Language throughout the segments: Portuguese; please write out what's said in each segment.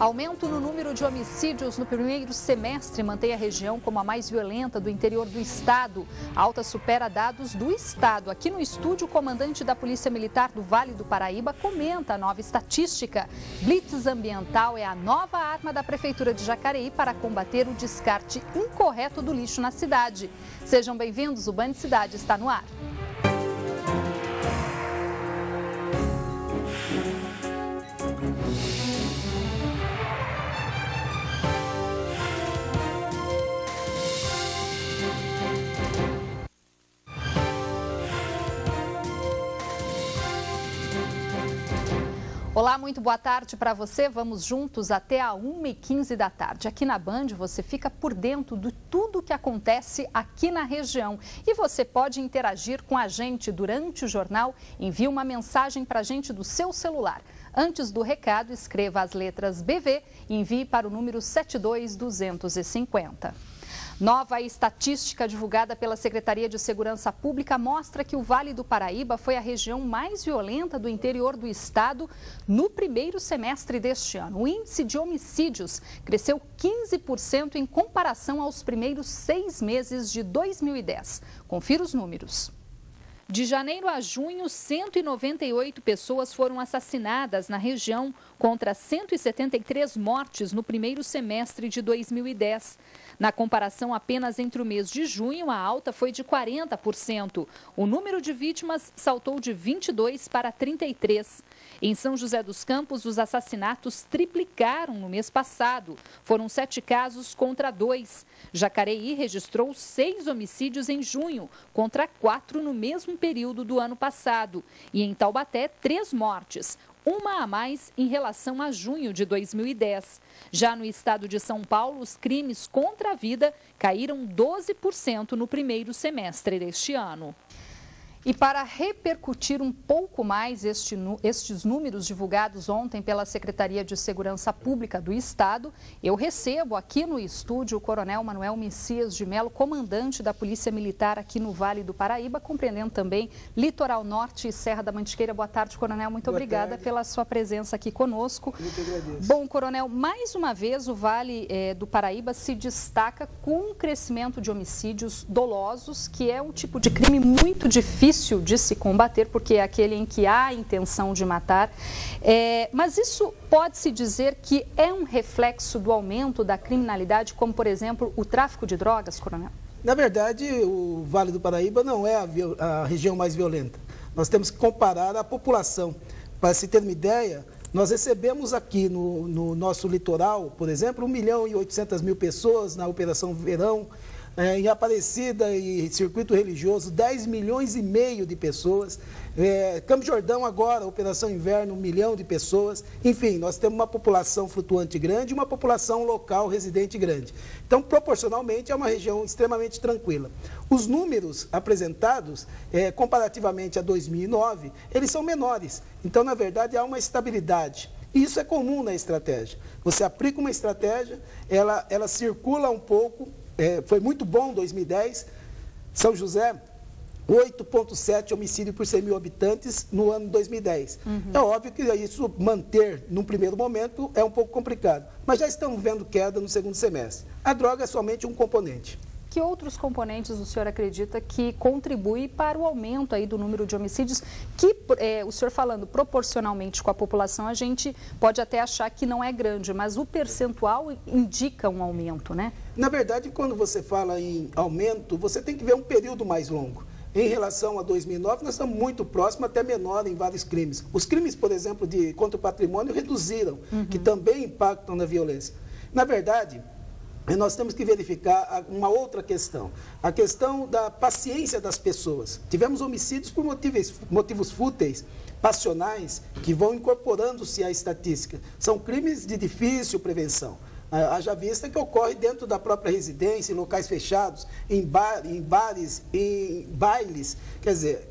Aumento no número de homicídios no primeiro semestre mantém a região como a mais violenta do interior do estado. A alta supera dados do estado. Aqui no estúdio, o comandante da Polícia Militar do Vale do Paraíba comenta a nova estatística. Blitz ambiental é a nova arma da Prefeitura de Jacareí para combater o descarte incorreto do lixo na cidade. Sejam bem-vindos, o Band Cidade está no ar. Olá, muito boa tarde para você. Vamos juntos até a 1h15 da tarde. Aqui na Band você fica por dentro de tudo o que acontece aqui na região. E você pode interagir com a gente durante o jornal. Envie uma mensagem para a gente do seu celular. Antes do recado, escreva as letras BV e envie para o número 72250. Nova estatística divulgada pela Secretaria de Segurança Pública mostra que o Vale do Paraíba foi a região mais violenta do interior do estado no primeiro semestre deste ano. O índice de homicídios cresceu 15% em comparação aos primeiros 6 meses de 2010. Confira os números. De janeiro a junho, 198 pessoas foram assassinadas na região, contra 173 mortes no primeiro semestre de 2010. Na comparação apenas entre o mês de junho, a alta foi de 40%. O número de vítimas saltou de 22 para 33. Em São José dos Campos, os assassinatos triplicaram no mês passado. Foram 7 casos contra 2. Jacareí registrou 6 homicídios em junho, contra 4 no mesmo período do ano passado. E em Taubaté, 3 mortes. Uma a mais em relação a junho de 2010. Já no estado de São Paulo, os crimes contra a vida caíram 12% no primeiro semestre deste ano. E para repercutir um pouco mais estes números divulgados ontem pela Secretaria de Segurança Pública do Estado, eu recebo aqui no estúdio o Coronel Manuel Messias de Mello, comandante da Polícia Militar aqui no Vale do Paraíba, compreendendo também Litoral Norte e Serra da Mantiqueira. Boa tarde, Coronel. Muito obrigada pela sua presença aqui conosco. Eu que agradeço. Bom, Coronel, mais uma vez o Vale do Paraíba se destaca com um crescimento de homicídios dolosos, que é um tipo de crime muito difícil de se combater, porque é aquele em que há a intenção de matar. Mas isso pode-se dizer que é um reflexo do aumento da criminalidade, como, por exemplo, o tráfico de drogas, Coronel? Na verdade, o Vale do Paraíba não é a região mais violenta. Nós temos que comparar a população. Para se ter uma ideia, nós recebemos aqui no nosso litoral, por exemplo, 1.800.000 pessoas na Operação Verão. Em Aparecida e Circuito Religioso, 10,5 milhões de pessoas. Campo Jordão agora, Operação Inverno, 1 milhão de pessoas. Enfim, nós temos uma população flutuante grande e uma população local residente grande. Então, proporcionalmente, é uma região extremamente tranquila. Os números apresentados, comparativamente a 2009, eles são menores. Então, na verdade, há uma estabilidade. E isso é comum na estratégia. Você aplica uma estratégia, ela circula um pouco. Foi muito bom 2010, São José, 8,7 homicídio por 100 mil habitantes no ano 2010. É óbvio que isso manter num primeiro momento é um pouco complicado, mas já estamos vendo queda no segundo semestre. A droga é somente um componente. Que outros componentes o senhor acredita que contribuem para o aumento aí do número de homicídios, que o senhor falando proporcionalmente com a população, a gente pode até achar que não é grande, mas o percentual indica um aumento, né? Na verdade, quando você fala em aumento, você tem que ver um período mais longo. Em relação a 2009, nós estamos muito próximos, até menor em vários crimes. Os crimes, por exemplo, contra o patrimônio reduziram, que também impactam na violência. Na verdade, nós temos que verificar uma outra questão, a questão da paciência das pessoas. Tivemos homicídios por motivos fúteis, passionais, que vão incorporando-se à estatística. São crimes de difícil prevenção. Haja vista que ocorre dentro da própria residência, em locais fechados, em bares, em bailes. Quer dizer,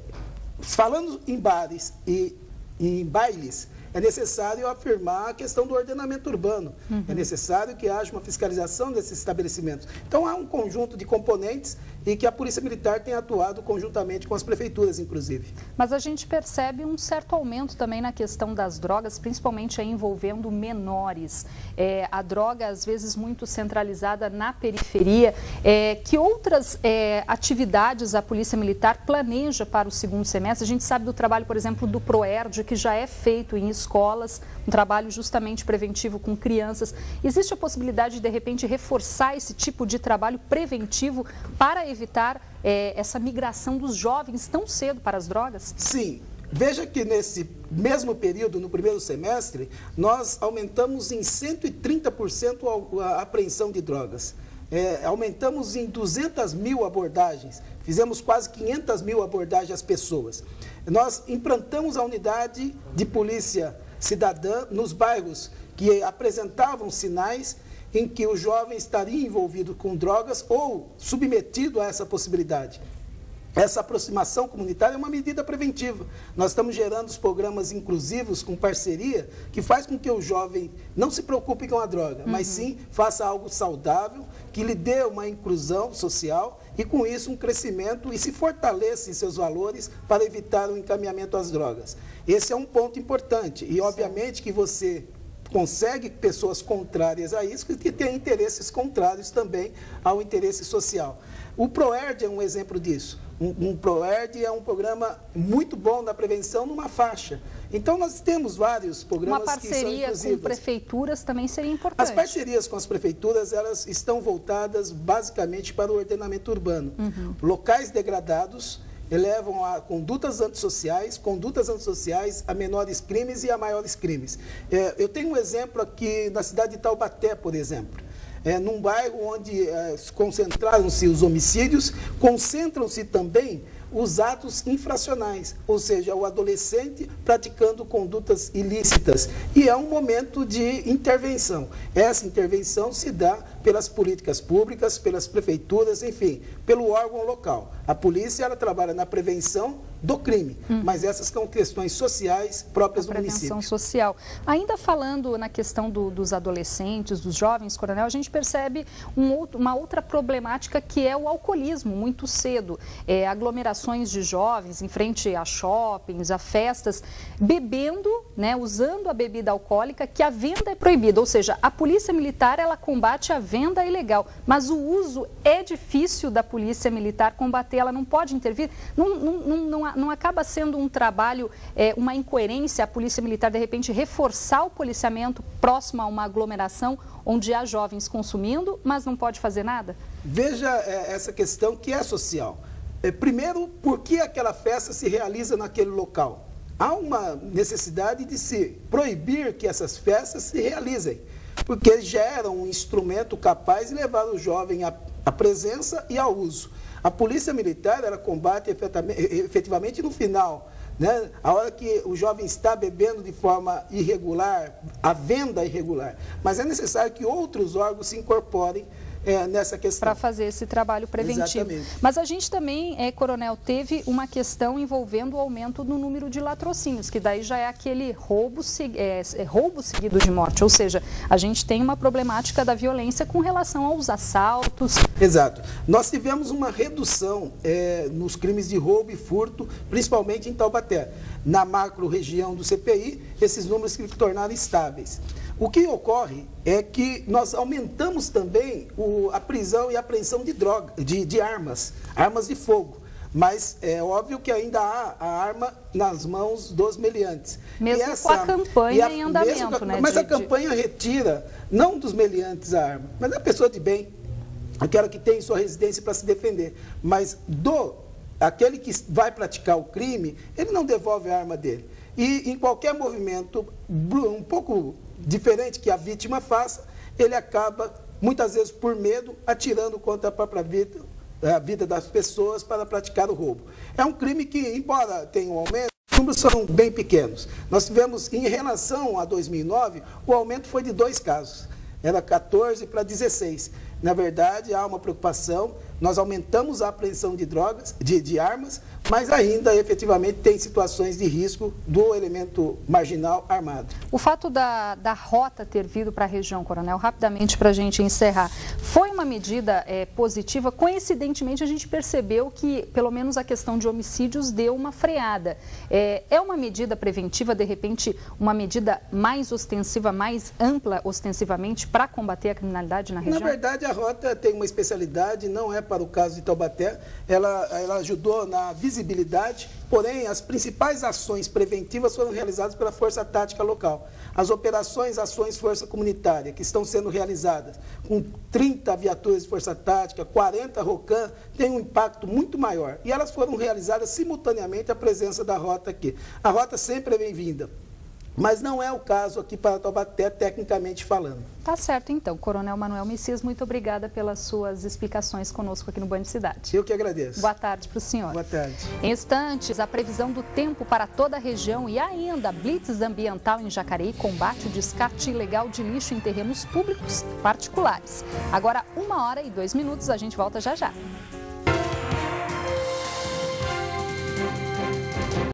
falando em bares e em bailes, é necessário afirmar a questão do ordenamento urbano. É necessário que haja uma fiscalização desses estabelecimentos. Então, há um conjunto de componentes e que a Polícia Militar tem atuado conjuntamente com as prefeituras, inclusive. Mas a gente percebe um certo aumento também na questão das drogas, principalmente aí envolvendo menores. A droga, às vezes, muito centralizada na periferia. Que outras atividades a Polícia Militar planeja para o segundo semestre? A gente sabe do trabalho, por exemplo, do PROERD, que já é feito em escolas, um trabalho justamente preventivo com crianças. Existe a possibilidade de repente, reforçar esse tipo de trabalho preventivo para evitar essa migração dos jovens tão cedo para as drogas? Sim. Veja que nesse mesmo período, no primeiro semestre, nós aumentamos em 130% a apreensão de drogas. Aumentamos em 200 mil abordagens, fizemos quase 500 mil abordagens às pessoas. Nós implantamos a unidade de polícia cidadã nos bairros que apresentavam sinais em que o jovem estaria envolvido com drogas ou submetido a essa possibilidade. Essa aproximação comunitária é uma medida preventiva. Nós estamos gerando os programas inclusivos com parceria que faz com que o jovem não se preocupe com a droga, mas sim faça algo saudável, que lhe dê uma inclusão social e com isso um crescimento e se fortaleça em seus valores para evitar o encaminhamento às drogas. Esse é um ponto importante e obviamente que você consegue pessoas contrárias a isso, que têm interesses contrários também ao interesse social. O PROERD é um exemplo disso. Um PROERD é um programa muito bom na prevenção numa faixa. Então, nós temos vários programas que são inclusivos. Uma parceria com prefeituras também seria importante. As parcerias com as prefeituras, elas estão voltadas basicamente para o ordenamento urbano. Locais degradados elevam a condutas antissociais a menores crimes e a maiores crimes. Eu tenho um exemplo aqui na cidade de Taubaté, por exemplo. Num bairro onde concentraram-se os homicídios, concentram-se também os atos infracionais, ou seja, o adolescente praticando condutas ilícitas. E é um momento de intervenção. Essa intervenção se dá pelas políticas públicas, pelas prefeituras, enfim, pelo órgão local. A polícia, ela trabalha na prevenção do crime, mas essas são questões sociais próprias do município. Prevenção social. Ainda falando na questão dos adolescentes, dos jovens, Coronel, a gente percebe uma outra problemática que é o alcoolismo, muito cedo. Aglomerações de jovens em frente a shoppings, a festas, bebendo, né, usando a bebida alcoólica, que a venda é proibida. Ou seja, a Polícia Militar, ela combate a venda ilegal, mas o uso é difícil da Polícia Militar combater, ela não pode intervir, não acaba sendo um trabalho, uma incoerência a Polícia Militar, de repente, reforçar o policiamento próximo a uma aglomeração onde há jovens consumindo, mas não pode fazer nada? Veja essa questão que é social. Primeiro, por que aquela festa se realiza naquele local? Há uma necessidade de se proibir que essas festas se realizem, porque geram um instrumento capaz de levar o jovem à presença e ao uso. A Polícia Militar, ela combate efetivamente no final, né? A hora que o jovem está bebendo de forma irregular, a venda irregular. Mas é necessário que outros órgãos se incorporem nessa questão. Para fazer esse trabalho preventivo. Exatamente. Mas a gente também, Coronel, teve uma questão envolvendo o aumento no número de latrocínios, que daí já é aquele roubo seguido de morte. Ou seja, a gente tem uma problemática da violência com relação aos assaltos. Exato. Nós tivemos uma redução nos crimes de roubo e furto, principalmente em Taubaté. Na macro-região do CPI, esses números se tornaram estáveis. O que ocorre é que nós aumentamos também a prisão e a apreensão de armas de fogo. Mas é óbvio que ainda há a arma nas mãos dos meliantes. Mesmo com a campanha em andamento, né? Mas a campanha retira, não dos meliantes a arma, mas da pessoa de bem, aquela que tem sua residência para se defender. Mas aquele que vai praticar o crime, ele não devolve a arma dele. E em qualquer movimento um pouco diferente que a vítima faça, ele acaba, muitas vezes por medo, atirando contra a própria vida, a vida das pessoas para praticar o roubo. É um crime que, embora tenha um aumento, os números são bem pequenos. Nós tivemos, em relação a 2009, o aumento foi de 2 casos. Era 14 para 16. Na verdade, há uma preocupação, nós aumentamos a apreensão de drogas, de armas, mas ainda efetivamente tem situações de risco do elemento marginal armado. O fato da rota ter vindo para a região, Coronel, rapidamente para a gente encerrar, foi uma medida positiva? Coincidentemente, a gente percebeu que, pelo menos a questão de homicídios deu uma freada. É uma medida preventiva, de repente, uma medida mais ostensiva, mais ampla ostensivamente para combater a criminalidade na região? Na verdade, a rota tem uma especialidade, não é para o caso de Taubaté, ela ajudou na visibilidade, porém as principais ações preventivas foram realizadas pela Força Tática Local. As operações, ações Força Comunitária, que estão sendo realizadas com 30 viaturas de Força Tática, 40 ROCAM, tem um impacto muito maior. E elas foram realizadas simultaneamente à presença da rota aqui. A rota sempre é bem-vinda. Mas não é o caso aqui para Taubaté, tecnicamente falando. Tá certo, então. Coronel Manuel Messias, muito obrigada pelas suas explicações conosco aqui no Band Cidade. Eu que agradeço. Boa tarde para o senhor. Boa tarde. Em instantes, a previsão do tempo para toda a região e ainda blitz ambiental em Jacareí combate o descarte ilegal de lixo em terrenos públicos particulares. Agora, 1h02, a gente volta já já.